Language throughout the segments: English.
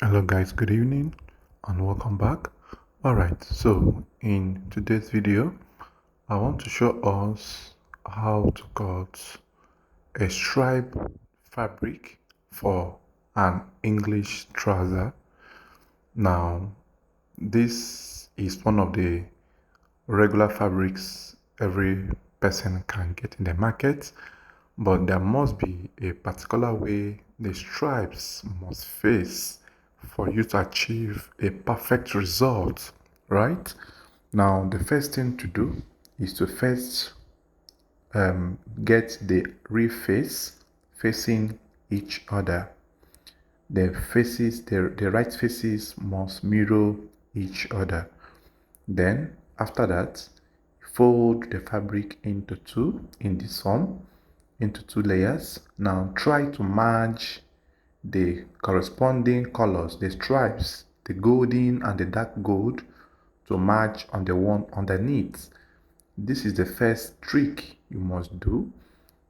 Hello guys, good evening and welcome back. Alright, so in today's video I want to show us how to cut a stripe fabric for an English trouser. Now this is one of the regular fabrics every person can get in the market, but there must be a particular way the stripes must face for you to achieve a perfect result, right? Now the first thing to do is to first get the real face facing each other. The right faces must mirror each other. Then after that, fold the fabric into two in this form, into two layers. Now try to match the corresponding colors, the stripes, the golden and the dark gold, to match on the one underneath. This is the first trick you must do.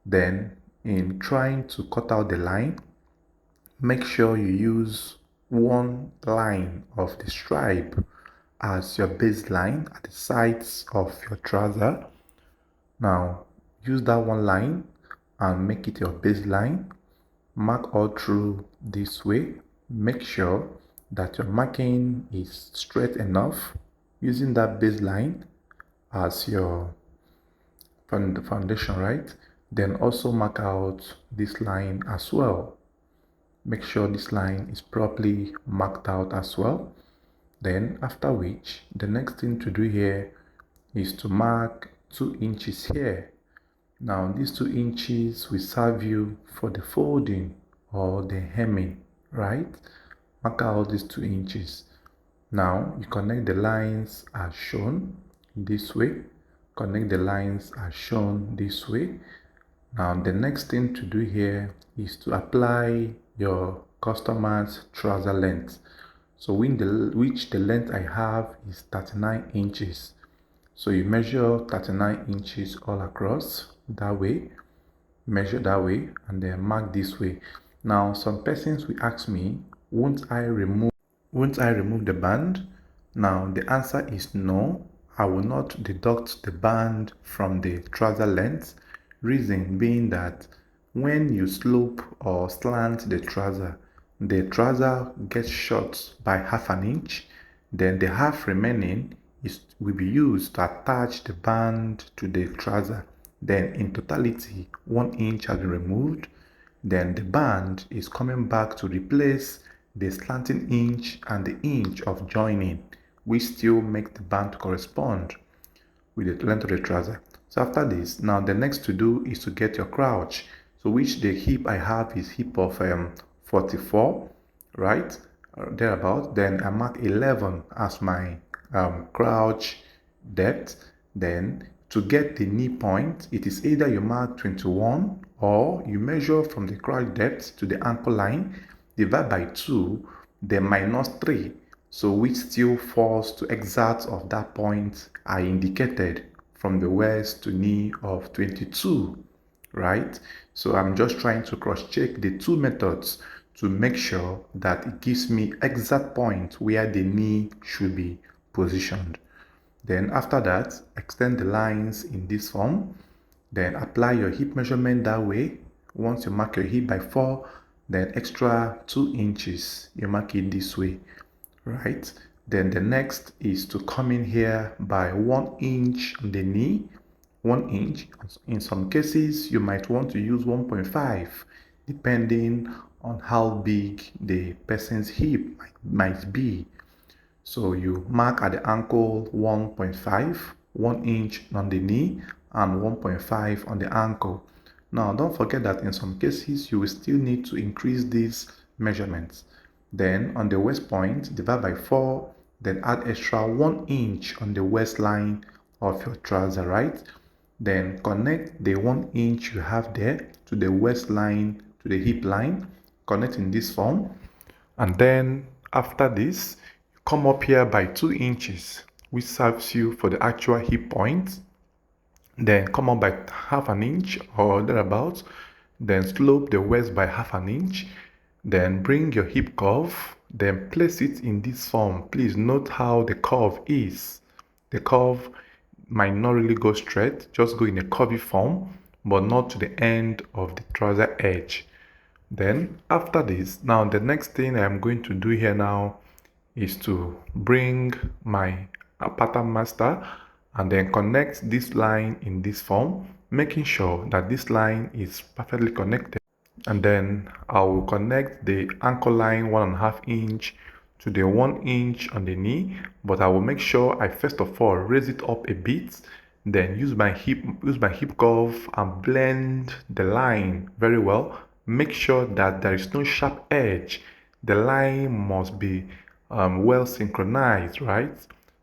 Then in trying to cut out the line, make sure you use one line of the stripe as your baseline at the sides of your trouser. Now use that one line and make it your baseline. Mark all through this way. Make sure that your marking is straight enough using that baseline as your foundation, right? Then also mark out this line as well. Make sure this line is properly marked out as well. Then after which, the next thing to do here is to mark 2 inches here. Now these 2 inches will serve you for the folding or the hemming, right? Mark out these 2 inches. Now you connect the lines as shown this way. Connect the lines as shown this way. Now the next thing to do here is to apply your customer's trouser length. So which the length I have is 39 inches. So you measure 39 inches all across that way, measure that way, and then mark this way. Now some persons will ask me, won't I remove the band? Now the answer is no. I will not deduct the band from the trouser length. Reason being that when you slope or slant the trouser gets short by half an inch. Then the half remaining will be used to attach the band to the trouser. Then in totality, 1 inch has been removed. Then the band is coming back to replace the slanting inch and the inch of joining, which still make the band correspond with the length of the trouser. So after this, now the next to do is to get your crouch. So which the hip I have is hip of 44, right? Thereabout. Then I mark 11 as my crouch depth. Then to get the knee point, it is either you mark 21 or you measure from the crouch depth to the ankle line, divide by 2, then minus 3. So which still falls to exact of that point I indicated from the waist to knee of 22, right? So I'm just trying to cross-check the two methods to make sure that it gives me exact point where the knee should be positioned. Then after that, extend the lines in this form. Then apply your hip measurement that way. Once you mark your hip by 4, then extra 2 inches, you mark it this way, right? Then the next is to come in here by 1 inch on the knee, 1 inch. In some cases, you might want to use 1.5, depending on how big the person's hip might be. So you mark at the ankle 1.5, 1 inch on the knee, and 1.5 on the ankle. Now don't forget that in some cases you will still need to increase these measurements. Then on the waist point, divide by 4, then add extra 1 inch on the waistline of your trouser, right? Then connect the 1 inch you have there to the waistline, to the hip line, connect in this form. And then after this, come up here by 2 inches, which serves you for the actual hip point. Then come up by half an inch or thereabouts. Then slope the waist by half an inch. Then bring your hip curve then place it in this form. Please note how the curve is. The curve might not really go straight, just go in a curvy form, but not to the end of the trouser edge. Then after this, now the next thing I'm going to do here now is to bring my pattern master and then connect this line in this form, making sure that this line is perfectly connected. And then I will connect the anchor line 1.5 inch to the 1 inch on the knee, but I will make sure I first of all raise it up a bit, then use my hip curve and blend the line very well. Make sure that there is no sharp edge. The line must be well synchronized, right?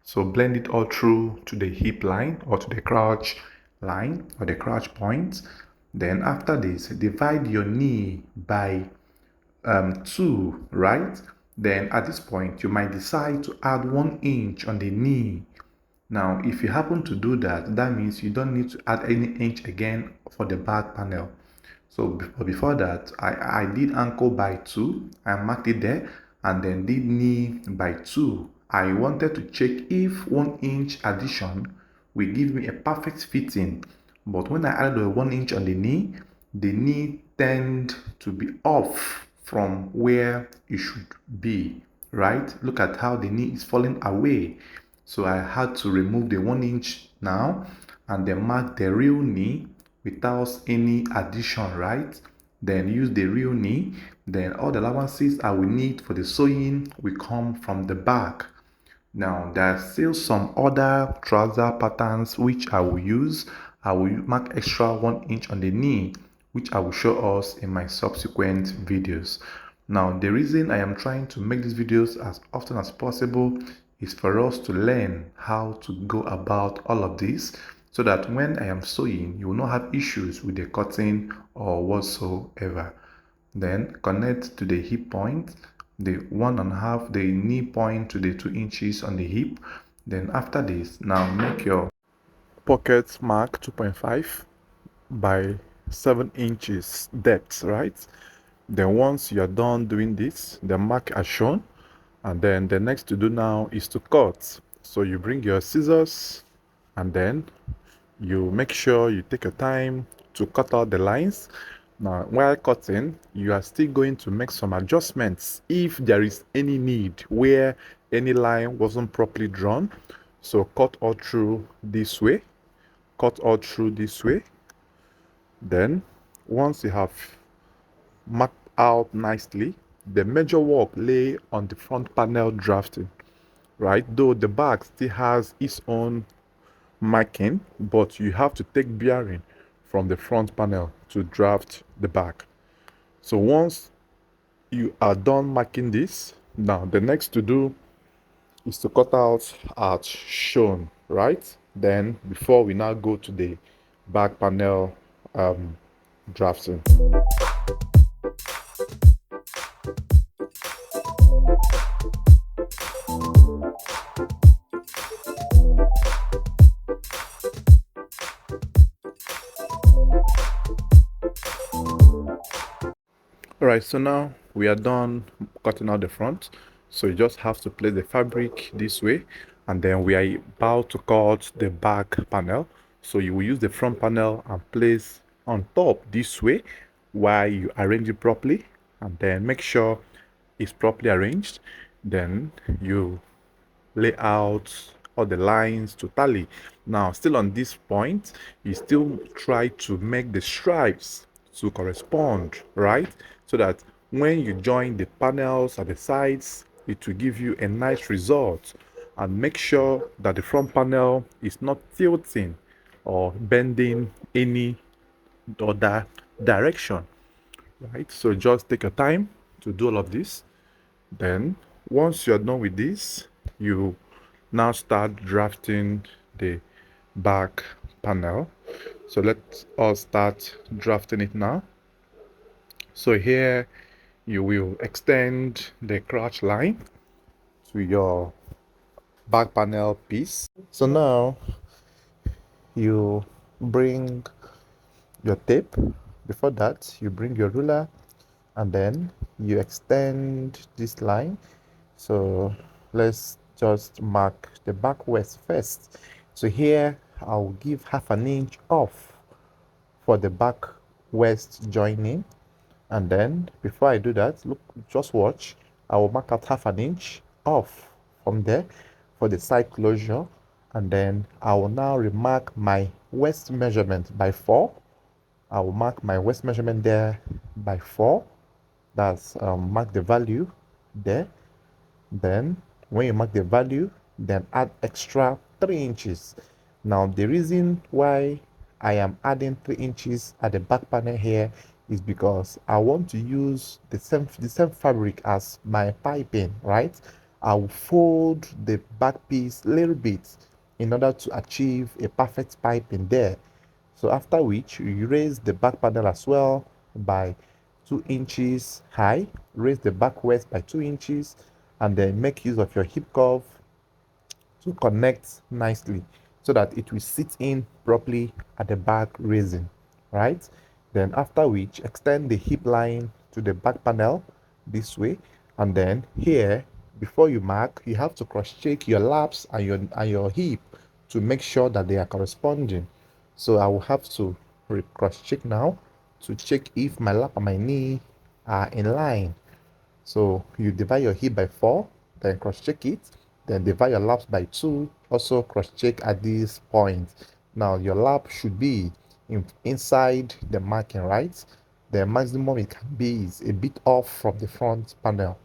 So blend it all through to the hip line or to the crotch line or the crotch point. Then after this, divide your knee by 2, right? Then at this point, you might decide to add 1 inch on the knee. Now, if you happen to do that, that means you don't need to add any inch again for the back panel. So before that, I did ankle by 2, I marked it there, and then did knee by 2. I wanted to check if 1 inch addition will give me a perfect fitting, but when I added a 1 inch on the knee tend to be off from where it should be, right? Look at how the knee is falling away. So I had to remove the 1 inch now and then mark the real knee without any addition, right? Then use the real knee. Then all the allowances I will need for the sewing will come from the back. Now there are still some other trouser patterns which I will use. I will mark extra 1 inch on the knee, which I will show us in my subsequent videos. Now the reason I am trying to make these videos as often as possible is for us to learn how to go about all of this, so that when I am sewing, you will not have issues with the cutting or whatsoever. Then connect to the hip point, the 1.5, the knee point to the 2 inches on the hip. Then after this, now make your pocket mark 2.5 by 7 inches depth, right? Then once you are done doing this, the mark as shown, and then the next to do now is to cut. So you bring your scissors and then you make sure you take your time to cut out the lines. Now while cutting, you are still going to make some adjustments if there is any need where any line wasn't properly drawn. So cut all through this way, cut all through this way. Then once you have marked out nicely, the major work lay on the front panel drafting, right? Though the back still has its own marking, but you have to take bearing from the front panel to draft the back. So once you are done marking this, now the next to do is to cut out as shown, right? Then before we now go to the back panel drafting. All right, so now we are done cutting out the front. So you just have to place the fabric this way, and then we are about to cut the back panel. So you will use the front panel and place on top this way while you arrange it properly, and then make sure it's properly arranged. Then you lay out all the lines to tally. Now still on this point, you still try to make the stripes to correspond, right? So that when you join the panels at the sides, it will give you a nice result. And make sure that the front panel is not tilting or bending any other direction, right? So just take your time to do all of this. Then once you're done with this, you now start drafting the back panel. So let us start drafting it now. So here you will extend the crotch line to your back panel piece. So now you bring your tape. Before that, you bring your ruler, and then you extend this line. So let's just mark the back west first. So here I'll give half an inch off for the back west joining. And then before I do that, look, just watch. I will mark out half an inch off from there for the side closure. And then I will now remark my west measurement by 4. I will mark my west measurement there by 4. That's mark the value there. Then when you mark the value, then add extra 3 inches. Now the reason why I am adding 3 inches at the back panel here is because I want to use the same fabric as my piping, right? I'll fold the back piece a little bit in order to achieve a perfect piping there. So after which you raise the back panel as well by 2 inches high, raise the back waist by 2 inches, and then make use of your hip curve to connect nicely so that it will sit in properly at the back raising, right? Then after which extend the hip line to the back panel this way, and then here before you mark you have to cross check your laps and your hip to make sure that they are corresponding. So I will have to cross check now to check if my lap and my knee are in line. So you divide your hip by 4, then cross check it, then divide your laps by 2, also cross check at this point. Now your lap should be inside the marking, right? The maximum it can be is a bit off from the front panel.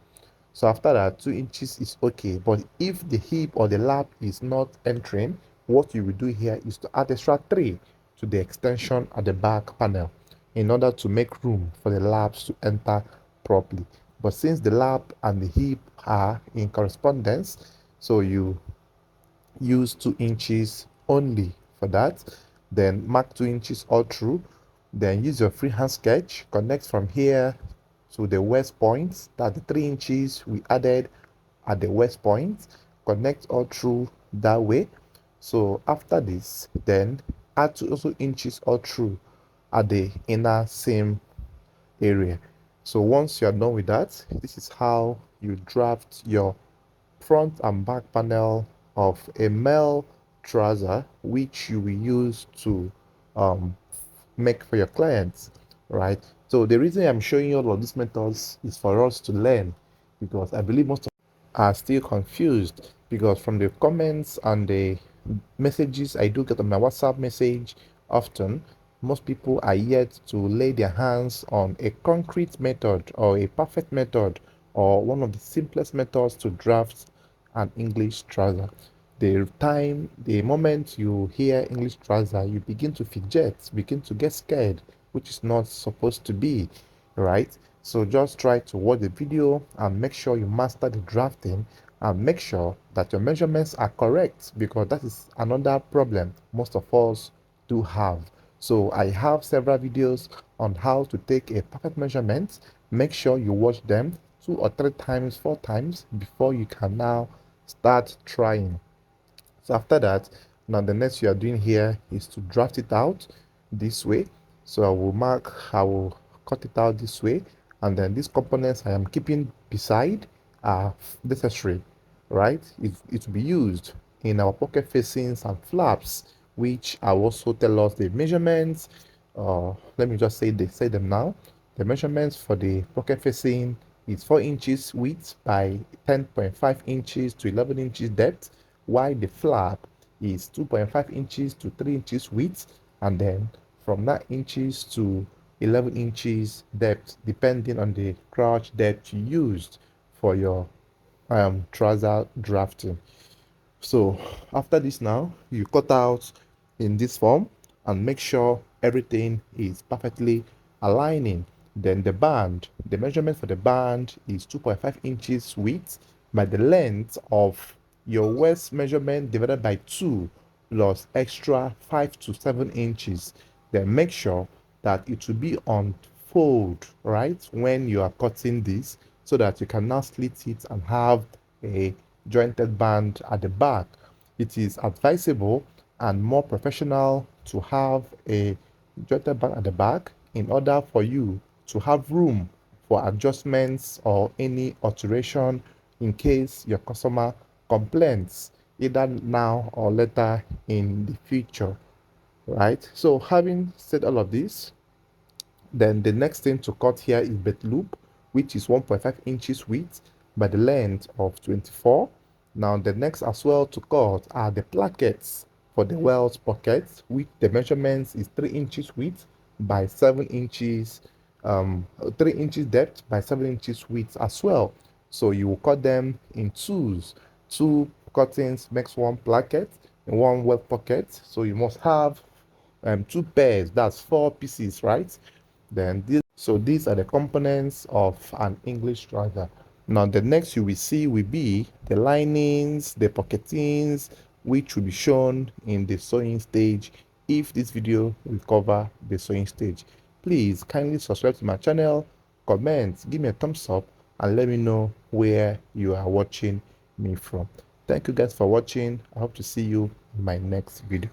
So after that, 2 inches is okay. But if the hip or the lap is not entering, what you will do here is to add extra 3 to the extension at the back panel in order to make room for the laps to enter properly. But since the lap and the hip are in correspondence, so you use 2 inches only for that. Then mark 2 inches all through. Then use your freehand sketch, connect from here to the west point, that the 3 inches we added at the west point, connect all through that way. So after this, then add 2 also inches all through at the inner seam area. So once you are done with that, this is how you draft your front and back panel of a male trouser, which you will use to um, make for your clients, right? So the reason I'm showing you all of these methods is for us to learn, because I believe most of us are still confused, because from the comments and the messages I do get on my WhatsApp message often, most people are yet to lay their hands on a concrete method or a perfect method or one of the simplest methods to draft an English trouser. The moment you hear English trouser, you begin to fidget, begin to get scared, which is not supposed to be, right? So just try to watch the video and make sure you master the drafting and make sure that your measurements are correct, because that is another problem most of us do have. So I have several videos on how to take a perfect measurement. Make sure you watch them 2 or 3 times, 4 times before you can now start trying. So after that, now the next you are doing here is to draft it out this way. So I will cut it out this way, and then these components I am keeping beside are necessary, right? It will be used in our pocket facings and flaps, which I will also tell us the measurements. Let me just say them now. The measurements for the pocket facing is 4 inches width by 10.5 inches to 11 inches depth, while the flap is 2.5 inches to 3 inches width, and then from 9 inches to 11 inches depth, depending on the crotch depth you used for your trouser drafting. So after this now, you cut out in this form and make sure everything is perfectly aligning. Then the measurement for the band is 2.5 inches width by the length of your waist measurement divided by 2 plus extra 5 to 7 inches. Then make sure that it will be on fold, right, when you are cutting this, so that you can now slit it and have a jointed band at the back. It is advisable and more professional to have a jointed band at the back in order for you to have room for adjustments or any alteration in case your customer complains either now or later in the future, right? So having said all of this, then the next thing to cut here is bed loop, which is 1.5 inches width by the length of 24. Now the next as well to cut are the plackets for the wells pockets, which the measurements is 3 inches width by 7 inches, 3 inches depth by 7 inches width as well. So you will cut them in twos. Two cuttings makes one placket and one well pocket. So you must have two pairs, that's 4 pieces, right? Then these are the components of an English trouser. Now the next you will see will be the linings, the pocketings, which will be shown in the sewing stage if this video will cover the sewing stage. Please kindly subscribe to my channel, comment, give me a thumbs up, and let me know where you are watching me from. Thank you guys for watching. I hope to see you in my next video.